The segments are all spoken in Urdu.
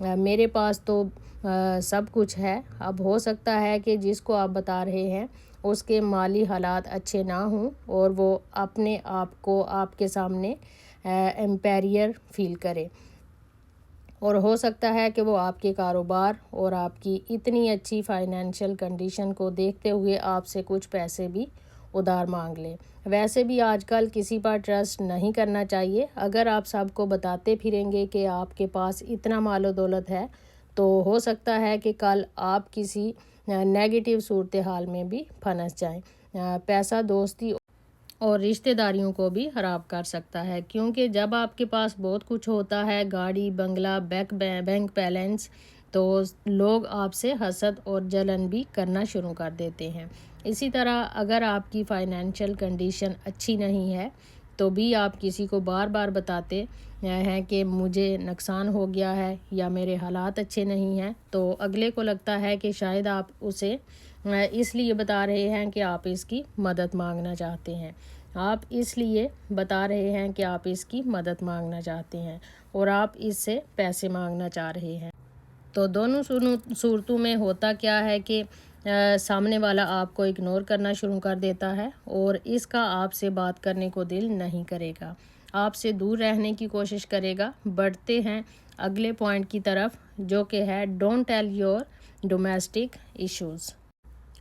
میرے پاس تو سب کچھ ہے، اب ہو سکتا ہے کہ جس کو آپ بتا رہے ہیں اس کے مالی حالات اچھے نہ ہوں اور وہ اپنے آپ کو آپ کے سامنے امپیریئر فیل کرے، اور ہو سکتا ہے کہ وہ آپ کے کاروبار اور آپ کی اتنی اچھی فائنینشیل کنڈیشن کو دیکھتے ہوئے آپ سے کچھ پیسے بھی ادھار مانگ لیں۔ ویسے بھی آج کل کسی پر ٹرسٹ نہیں کرنا چاہیے۔ اگر آپ سب کو بتاتے پھریں گے کہ آپ کے پاس اتنا مال و دولت ہے تو ہو سکتا ہے کہ کل آپ کسی نیگیٹو صورتحال میں بھی پھنس جائیں۔ پیسہ دوستی اور رشتہ داریوں کو بھی خراب کر سکتا ہے، کیونکہ جب آپ کے پاس بہت کچھ ہوتا ہے، گاڑی، بنگلہ، بینک بیلنس، تو لوگ آپ سے حسد اور جلن بھی کرنا شروع کر دیتے ہیں۔ اسی طرح اگر آپ کی فائنینشیل کنڈیشن اچھی نہیں ہے تو بھی آپ کسی کو بار بار بتاتے ہیں کہ مجھے نقصان ہو گیا ہے یا میرے حالات اچھے نہیں ہیں، تو اگلے کو لگتا ہے کہ شاید آپ اسے اس لیے بتا رہے ہیں کہ آپ اس کی مدد مانگنا چاہتے ہیں، آپ اس لیے بتا رہے ہیں کہ آپ اس کی مدد مانگنا چاہتے ہیں اور آپ اس سے پیسے مانگنا چاہ رہے ہیں۔ تو دونوں صورتوں میں ہوتا کیا ہے کہ سامنے والا آپ کو اگنور کرنا شروع کر دیتا ہے اور اس کا آپ سے بات کرنے کو دل نہیں کرے گا، آپ سے دور رہنے کی کوشش کرے گا۔ بڑھتے ہیں اگلے پوائنٹ کی طرف، جو کہ ہے don't tell your domestic issues.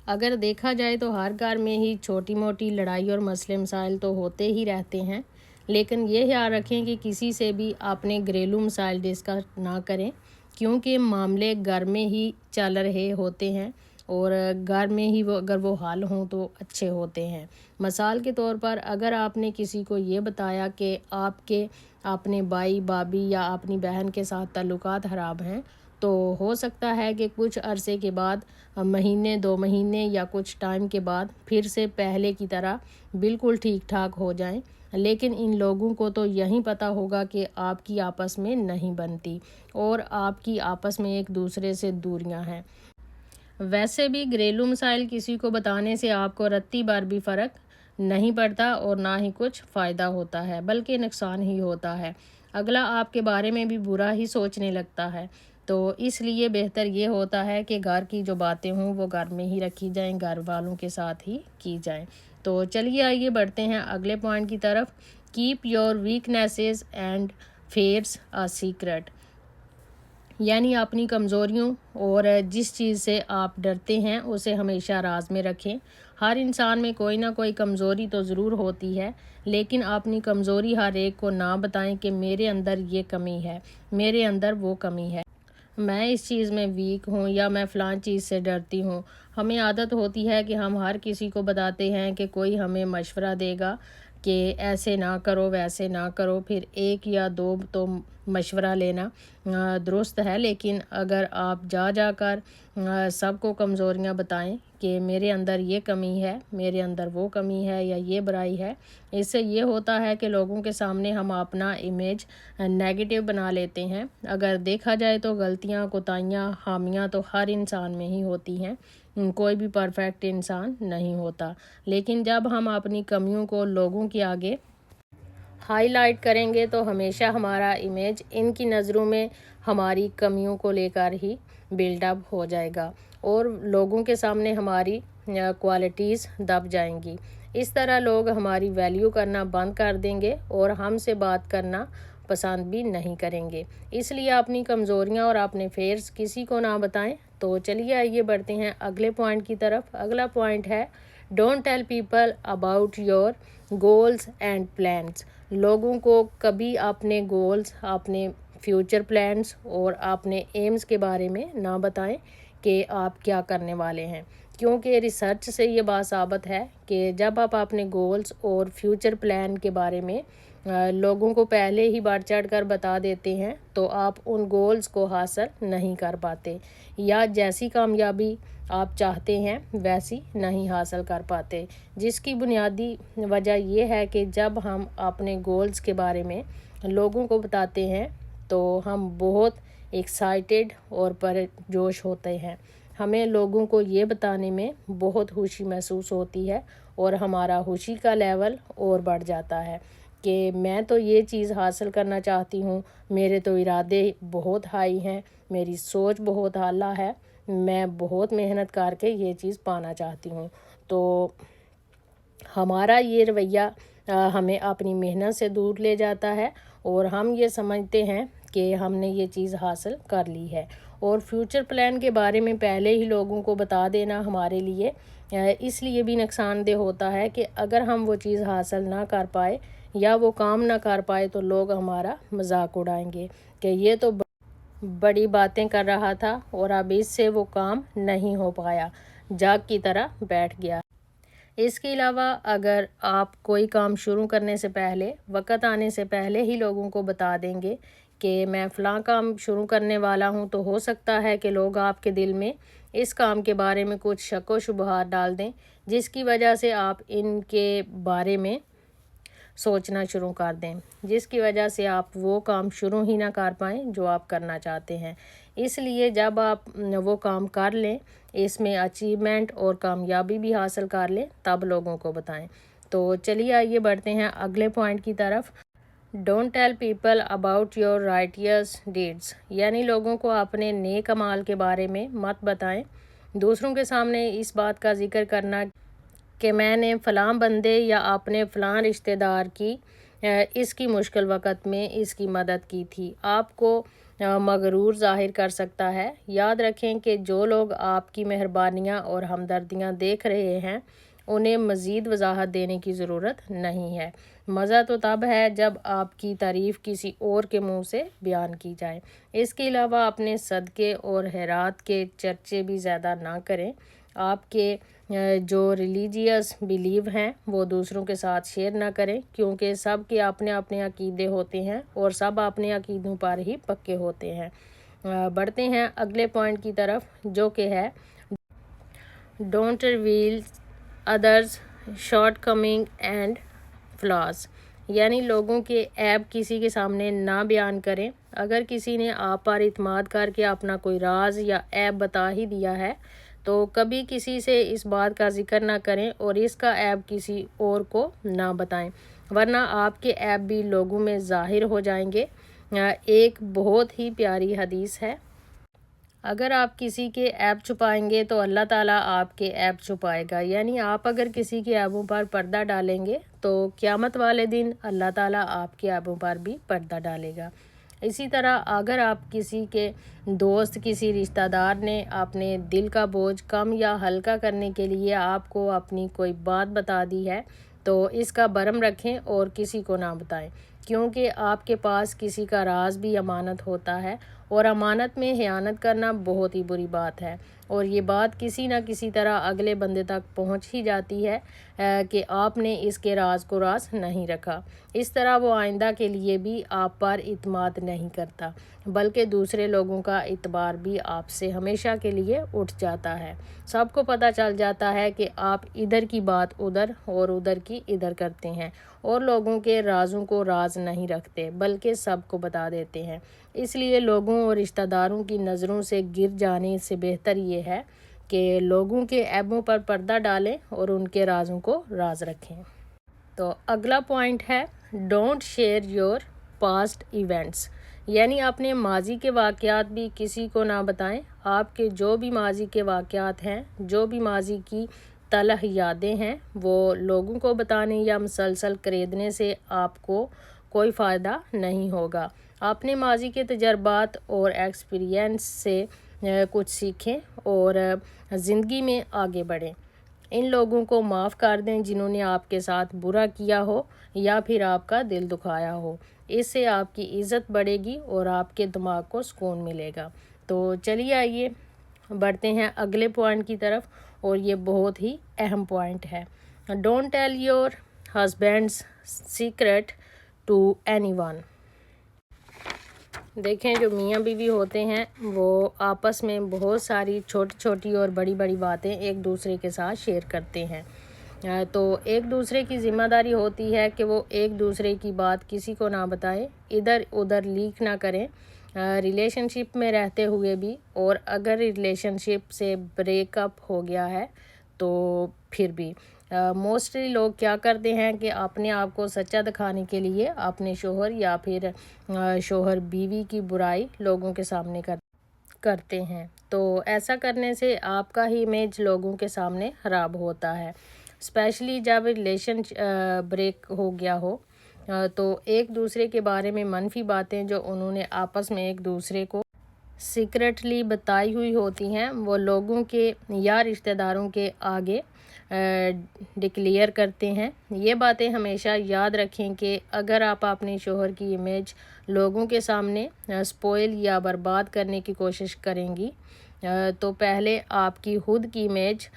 اگر دیکھا جائے تو ہر گھر میں ہی چھوٹی موٹی لڑائی اور مسئلے مسائل تو ہوتے ہی رہتے ہیں، لیکن یہ خیال رکھیں کہ کسی سے بھی اپنے گھریلو مسائل ڈسکس نہ کریں، کیونکہ معاملے گھر میں ہی چل رہے ہوتے ہیں اور گھر میں ہی اگر وہ حل ہوں تو اچھے ہوتے ہیں۔ مثال کے طور پر اگر آپ نے کسی کو یہ بتایا کہ آپ کے اپنے بھائی بھابھی یا اپنی بہن کے ساتھ تعلقات خراب ہیں، تو ہو سکتا ہے کہ کچھ عرصے کے بعد، مہینے 2 مہینے یا کچھ ٹائم کے بعد پھر سے پہلے کی طرح بالکل ٹھیک ٹھاک ہو جائیں، لیکن ان لوگوں کو تو یہی پتہ ہوگا کہ آپ کی آپس میں نہیں بنتی اور آپ کی آپس میں ایک دوسرے سے دوریاں ہیں۔ ویسے بھی گھریلو مسائل کسی کو بتانے سے آپ کو رتی بھر بھی فرق نہیں پڑتا اور نہ ہی کچھ فائدہ ہوتا ہے، بلکہ نقصان ہی ہوتا ہے۔ اگلا آپ کے بارے میں بھی برا ہی سوچنے لگتا ہے، تو اس لیے بہتر یہ ہوتا ہے کہ گھر کی جو باتیں ہوں وہ گھر میں ہی رکھی جائیں، گھر والوں کے ساتھ ہی کی جائیں۔ تو چلیے آئیے بڑھتے ہیں اگلے پوائنٹ کی طرف۔ Keep your weaknesses and Faires a secret, یعنی اپنی کمزوریوں اور جس چیز سے آپ ڈرتے ہیں اسے ہمیشہ راز میں رکھیں۔ ہر انسان میں کوئی نہ کوئی کمزوری تو ضرور ہوتی ہے، لیکن اپنی کمزوری ہر ایک کو نہ بتائیں کہ میرے اندر یہ کمی ہے، میرے اندر وہ کمی ہے، میں اس چیز میں ویک ہوں یا میں فلاں چیز سے ڈرتی ہوں۔ ہمیں عادت ہوتی ہے کہ ہم ہر کسی کو بتاتے ہیں کہ کوئی ہمیں مشورہ دے گا کہ ایسے نہ کرو ویسے نہ کرو، پھر 1 یا 2 تو مشورہ لینا درست ہے، لیکن اگر آپ جا کر سب کو کمزوریاں بتائیں کہ میرے اندر یہ کمی ہے، میرے اندر وہ کمی ہے یا یہ برائی ہے، اس سے یہ ہوتا ہے کہ لوگوں کے سامنے ہم اپنا امیج نیگیٹو بنا لیتے ہیں۔ اگر دیکھا جائے تو غلطیاں، کوتاہیاں، خامیاں تو ہر انسان میں ہی ہوتی ہیں، کوئی بھی پرفیکٹ انسان نہیں ہوتا، لیکن جب ہم اپنی کمیوں کو لوگوں کے آگے ہائی لائٹ کریں گے تو ہمیشہ ہمارا امیج ان کی نظروں میں ہماری کمیوں کو لے کر ہی بلڈ اپ ہو جائے گا اور لوگوں کے سامنے ہماری کوالٹیز دب جائیں گی۔ اس طرح لوگ ہماری ویلیو کرنا بند کر دیں گے اور ہم سے بات کرنا پسند بھی نہیں کریں گے۔ اس لیے اپنی کمزوریاں اور اپنے فیئرز کسی کو نہ بتائیں۔ تو چلیے آئیے بڑھتے ہیں اگلے پوائنٹ کی طرف۔ اگلا پوائنٹ ہے don't tell people about your goals and plans, لوگوں کو کبھی اپنے گولز، اپنے فیوچر پلانس اور اپنے ایمز کے بارے میں نہ بتائیں کہ آپ کیا کرنے والے ہیں، کیونکہ ریسرچ سے یہ بات ثابت ہے کہ جب آپ اپنے گولز اور فیوچر پلان کے بارے میں لوگوں کو پہلے ہی بڑھ چڑھ کر بتا دیتے ہیں تو آپ ان گولز کو حاصل نہیں کر پاتے یا جیسی کامیابی آپ چاہتے ہیں ویسی نہیں حاصل کر پاتے، جس کی بنیادی وجہ یہ ہے کہ جب ہم اپنے گولز کے بارے میں لوگوں کو بتاتے ہیں تو ہم بہت ایکسائٹیڈ اور پرجوش ہوتے ہیں، ہمیں لوگوں کو یہ بتانے میں بہت خوشی محسوس ہوتی ہے اور ہمارا خوشی کا لیول اور بڑھ جاتا ہے۔ کہ میں تو یہ چیز حاصل کرنا چاہتی ہوں، میرے تو ارادے بہت ہائی ہیں، میری سوچ بہت اعلیٰ ہے، میں بہت محنت کر کے یہ چیز پانا چاہتی ہوں۔ تو ہمارا یہ رویہ ہمیں اپنی محنت سے دور لے جاتا ہے اور ہم یہ سمجھتے ہیں کہ ہم نے یہ چیز حاصل کر لی ہے۔ اور فیوچر پلان کے بارے میں پہلے ہی لوگوں کو بتا دینا ہمارے لیے اس لیے بھی نقصان دہ ہوتا ہے کہ اگر ہم وہ چیز حاصل نہ کر پائے یا وہ کام نہ کر پائے تو لوگ ہمارا مذاق اڑائیں گے کہ یہ تو بڑی باتیں کر رہا تھا اور اب اس سے وہ کام نہیں ہو پایا، جاگ کی طرح بیٹھ گیا۔ اس کے علاوہ اگر آپ کوئی کام شروع کرنے سے پہلے، وقت آنے سے پہلے ہی لوگوں کو بتا دیں گے کہ میں فلاں کام شروع کرنے والا ہوں، تو ہو سکتا ہے کہ لوگ آپ کے دل میں اس کام کے بارے میں کچھ شک و شبہات ڈال دیں، جس کی وجہ سے آپ ان کے بارے میں سوچنا شروع کر دیں، جس کی وجہ سے آپ وہ کام شروع ہی نہ کر پائیں جو آپ کرنا چاہتے ہیں۔ اس لیے جب آپ وہ کام کر لیں، اس میں اچیومنٹ اور کامیابی بھی حاصل کر لیں، تب لوگوں کو بتائیں۔ تو چلیے آئیے بڑھتے ہیں اگلے پوائنٹ کی طرف۔ Don't tell people about your رائٹیس deeds, یعنی لوگوں کو اپنے نیک اعمال کے بارے میں مت بتائیں۔ دوسروں کے سامنے اس بات کا ذکر کرنا کہ میں نے فلاں بندے یا اپنے فلاں رشتہ دار کی اس کی مشکل وقت میں اس کی مدد کی تھی، آپ کو مغرور ظاہر کر سکتا ہے۔ یاد رکھیں کہ جو لوگ آپ کی مہربانیاں اور ہمدردیاں دیکھ رہے ہیں انہیں مزید وضاحت دینے کی ضرورت نہیں ہے۔ مزہ تو تب ہے جب آپ کی تعریف کسی اور کے منہ سے بیان کی جائے۔ اس کے علاوہ اپنے صدقے اور خیرات کے چرچے بھی زیادہ نہ کریں۔ آپ کے جو ریلیجیس بیلیو ہیں وہ دوسروں کے ساتھ شیئر نہ کریں، کیونکہ سب کے اپنے اپنے عقیدے ہوتے ہیں اور سب اپنے عقیدوں پر ہی پکے ہوتے ہیں۔ بڑھتے ہیں اگلے پوائنٹ کی طرف جو کہ ہے don't reveal others short coming and flaws, یعنی لوگوں کے عیب کسی کے سامنے نہ بیان کریں۔ اگر کسی نے آپ پر اعتماد کر کے اپنا کوئی راز یا عیب بتا ہی دیا ہے تو کبھی کسی سے اس بات کا ذکر نہ کریں اور اس کا عیب کسی اور کو نہ بتائیں، ورنہ آپ کے عیب بھی لوگوں میں ظاہر ہو جائیں گے۔ ایک بہت ہی پیاری حدیث ہے، اگر آپ کسی کے عیب چھپائیں گے تو اللہ تعالیٰ آپ کے عیب چھپائے گا، یعنی آپ اگر کسی کے عیبوں پر پردہ ڈالیں گے تو قیامت والے دن اللہ تعالیٰ آپ کے عیبوں پر بھی پردہ ڈالے گا۔ اسی طرح اگر آپ کسی کے دوست، کسی رشتہ دار نے اپنے دل کا بوجھ کم یا ہلکا کرنے کے لیے آپ کو اپنی کوئی بات بتا دی ہے تو اس کا برم رکھیں اور کسی کو نہ بتائیں، کیونکہ آپ کے پاس کسی کا راز بھی امانت ہوتا ہے اور امانت میں خیانت کرنا بہت ہی بری بات ہے، اور یہ بات کسی نہ کسی طرح اگلے بندے تک پہنچ ہی جاتی ہے کہ آپ نے اس کے راز کو راز نہیں رکھا۔ اس طرح وہ آئندہ کے لیے بھی آپ پر اعتماد نہیں کرتا، بلکہ دوسرے لوگوں کا اعتبار بھی آپ سے ہمیشہ کے لیے اٹھ جاتا ہے۔ سب کو پتہ چل جاتا ہے کہ آپ ادھر کی بات ادھر اور ادھر کی ادھر کرتے ہیں اور لوگوں کے رازوں کو راز نہیں رکھتے بلکہ سب کو بتا دیتے ہیں۔ اس لیے لوگوں اور رشتہ داروں کی نظروں سے گر جانے سے بہتر یہ ہے کہ لوگوں کے عیبوں پر پردہ ڈالیں اور ان کے رازوں کو راز رکھیں۔ تو اگلا پوائنٹ ہے don't share your past events, یعنی اپنے ماضی کے واقعات بھی کسی کو نہ بتائیں۔ آپ کے جو بھی ماضی کے واقعات ہیں، جو بھی ماضی کی تلخ یادیں ہیں، وہ لوگوں کو بتانے یا مسلسل کریدنے سے آپ کو کوئی فائدہ نہیں ہوگا۔ اپنے ماضی کے تجربات اور ایکسپیرینس سے کچھ سیکھیں اور زندگی میں آگے بڑھیں۔ ان لوگوں کو معاف کر دیں جنہوں نے آپ کے ساتھ برا کیا ہو یا پھر آپ کا دل دکھایا ہو، اس سے آپ کی عزت بڑھے گی اور آپ کے دماغ کو سکون ملے گا۔ تو چلیے آئیے بڑھتے ہیں اگلے پوائنٹ کی طرف، اور یہ بہت ہی اہم پوائنٹ ہے don't tell your husbands secret to anyone. دیکھیں جو میاں بیوی ہوتے ہیں وہ آپس میں بہت ساری چھوٹی چھوٹی اور بڑی بڑی باتیں ایک دوسرے کے ساتھ شیئر کرتے ہیں، تو ایک دوسرے کی ذمہ داری ہوتی ہے کہ وہ ایک دوسرے کی بات کسی کو نہ بتائیں، ادھر ادھر لیک نہ کریں ریلیشن شپ میں رہتے ہوئے بھی، اور اگر ریلیشن شپ سے بریک اپ ہو گیا ہے تو پھر بھی موسٹلی لوگ کیا کرتے ہیں کہ اپنے آپ کو سچا دکھانے کے لیے اپنے شوہر یا پھر شوہر بیوی کی برائی لوگوں کے سامنے کرتے ہیں، تو ایسا کرنے سے آپ کا ہی امیج لوگوں کے سامنے خراب ہوتا ہے، اسپیشلی جب ریلیشن بریک ہو گیا ہو تو ایک دوسرے کے بارے میں منفی باتیں جو انہوں نے آپس میں ایک دوسرے کو سیکرٹلی بتائی ہوئی ہوتی ہیں وہ لوگوں کے یا رشتہ داروں کے آگے ڈکلیئر کرتے ہیں۔ یہ باتیں ہمیشہ یاد رکھیں کہ اگر آپ اپنے شوہر کی امیج لوگوں کے سامنے سپوائل یا برباد کرنے کی کوشش کریں گی تو پہلے آپ کی خود کی امیج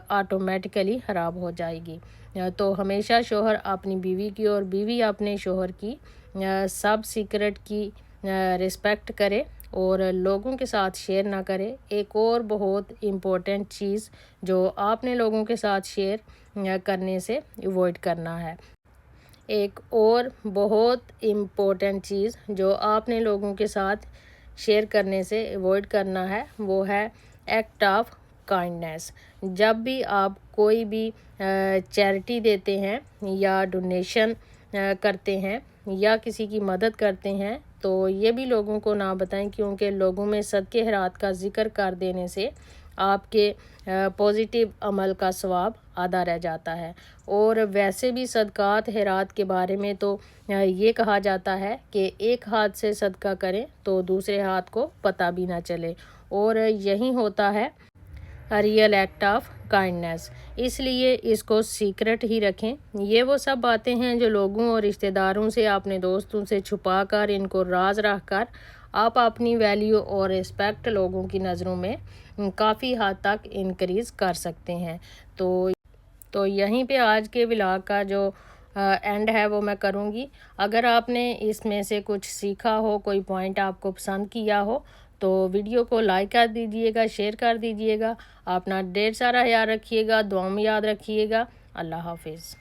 آٹومیٹیکلی خراب ہو جائے گی۔ تو ہمیشہ شوہر اپنی بیوی کی اور بیوی اپنے شوہر کی سب سیکرٹ کی رسپیکٹ کرے اور لوگوں کے ساتھ شیئر نہ کرے۔ ایک اور بہت امپورٹنٹ چیز جو آپ نے لوگوں کے ساتھ شیئر کرنے سے ایوائڈ کرنا ہے، ایک اور بہت امپورٹنٹ چیز جو آپ نے لوگوں کے ساتھ شیئر کرنے سے ایوائڈ کرنا ہے وہ ہے ایکٹ آف کائنڈنیس۔ جب بھی آپ کوئی بھی چیریٹی دیتے ہیں یا ڈونیشن کرتے ہیں یا کسی کی مدد کرتے ہیں تو یہ بھی لوگوں کو نہ بتائیں، کیونکہ لوگوں میں صدقے خیرات کا ذکر کر دینے سے آپ کے پازیٹیو عمل کا ثواب آدھا رہ جاتا ہے۔ اور ویسے بھی صدقات خیرات کے بارے میں تو یہ کہا جاتا ہے کہ ایک ہاتھ سے صدقہ کریں تو دوسرے ہاتھ کو پتہ بھی نہ چلے، اور یہی ہوتا ہے ریئل ایکٹ آف کائنڈنیس، اس لیے اس کو سیکرٹ ہی رکھیں۔ یہ وہ سب باتیں ہیں جو لوگوں اور رشتہ داروں سے اپنے دوستوں سے چھپا کر ان کو راز رکھ کر آپ اپنی ویلیو اور رسپیکٹ لوگوں کی نظروں میں کافی حد تک انکریز کر سکتے ہیں۔ تو یہیں پہ آج کے ولاگ کا جو اینڈ ہے وہ میں کروں گی۔ اگر آپ نے اس میں سے کچھ سیکھا ہو، کوئی پوائنٹ آپ کو پسند کیا ہو تو ویڈیو کو لائک کر دیجئے گا، شیئر کر دیجئے گا۔ اپنا ڈھیر سارا خیال رکھیے گا، دعاؤں میں یاد رکھیے گا۔ اللہ حافظ۔